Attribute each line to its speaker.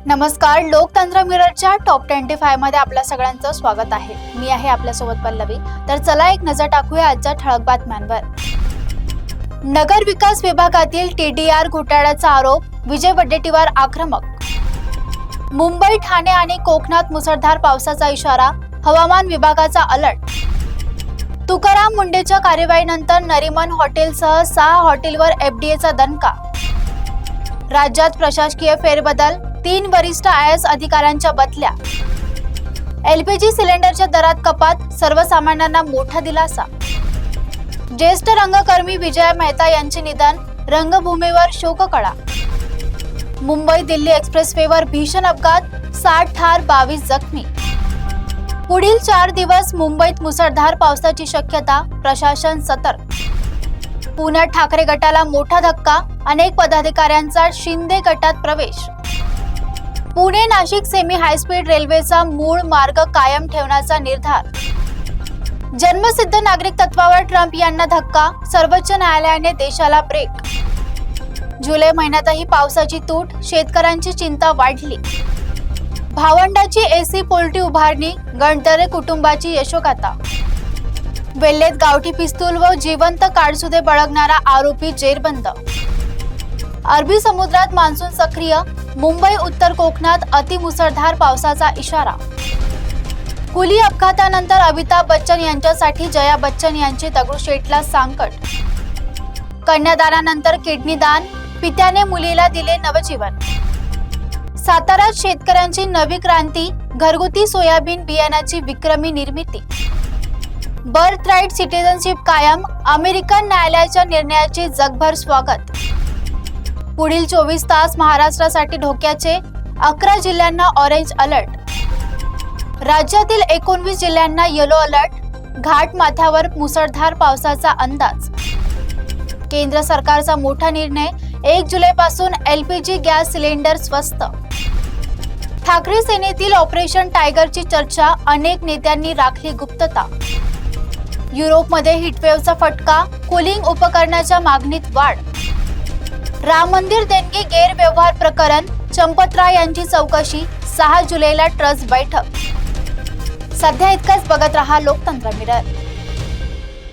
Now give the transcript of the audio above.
Speaker 1: नमस्कार, लोकतंत्र मिररच्या टॉप 25 मध्ये आपल्या सगळ्यांचं स्वागत आहे। मी आहे आपल्यासोबत पल्लवी। तर चला एक नजर टाकूया आजच्या ठळक बातम्यांवर। नगर विकास विभागातील TDR घोटाळ्याचा आरोप, विजय वडेट्टीवार आक्रमक। मुंबई, ठाणे आणि कोकणात मुसळधार पावसाचा इशारा, हवामान विभागाचा अलर्ट। तुकाराम मुंडेच्या कार्यवाहीनंतर नरिमन हॉटेलसह 6 हॉटेलवर FDAचा दणका। राज्यात प्रशासकीय फेरबदल, 3 वरिष्ठ IAS अधिकाऱ्यांच्या बदल्या। LPG सिलेंडरच्या दरात कपात, सर्वसामान्यांना मोठा दिलासा। ज्येष्ठ रंगकर्मी विजया मेहता यांचे निधन, रंगभूमीवर शोककळा। मुंबई दिल्ली एक्सप्रेसवेवर भीषण अपघात, 60 ठार 22 जखमी। पुढील 4 दिवस मुंबईत मुसळधार पावसाची शक्यता, प्रशासन सतर्क। पुण्यात ठाकरे गटाला मोठा धक्का, अनेक पदाधिकाऱ्यांचा शिंदे गटात प्रवेश। पुणे नाशिक सेमी हायस्पीड रेल्वेचा मूळ मार्ग कायम ठेवण्याचा निर्धार। जन्मसिद्ध नागरिक तत्वावर ट्रम्प यांना धक्का, सर्वोच्च न्यायालयाने देशाला ब्रेक। जुलै महिन्यातही पावसाची तूट, शेतकऱ्यांची चिंता वाढली। भावंडाची AC पोल्ट्री उभारणी, गणतरे कुटुंबाची यशोगाथा। वेल्हेत गावठी पिस्तूल व जिवंत काळसुदे बाळगणारा आरोपी जेरबंद। अरबी समुद्रात मान्सून सक्रिय, मुंबई उत्तर कोकणात अतिमुसळधार पावसाचा इशारा। कुली अपघातानंतर अमिताभ बच्चन यांच्यासाठी जया बच्चन यांची दगडूशेठला सांकट। कन्यादानानंतर किडनी दान, पित्याने मुलीला दिले नवजीवन। साताऱ्यात शेतकऱ्यांची नवी क्रांती, घरगुती सोयाबीन बियाण्याची विक्रमी निर्मिती। बर्थ राईट सिटिझनशिप कायम, अमेरिकन न्यायालयाच्या निर्णयाचे जगभर स्वागत। पुढील 24 तास महाराष्ट्रासाठी धोक्याचे, 11 जिल्ह्यांना ऑरेंज अलर्ट। राज्यातील 19 जिल्ह्यांना येलो अलर्ट, घाट माथ्यावर मुसळधार पावसाचा अंदाज। केंद्र सरकारचा मोठा निर्णय, 1 जुलैपासून LPG गॅस सिलेंडर स्वस्त। ठाकरे सेनेतील ऑपरेशन टायगरची चर्चा, अनेक नेत्यांनी राखली गुप्तता। युरोपमध्ये हिटवेव्हचा फटका, कूलिंग उपकरणाच्या मागणीत वाढ। राम मंदिर देणगी गैरव्यवहार प्रकरण, चंपतराय यांची चौकशी, 6 जुलैला ट्रस्ट बैठक। सध्या इतकंच, बघत रहा लोकतंत्र मिरर।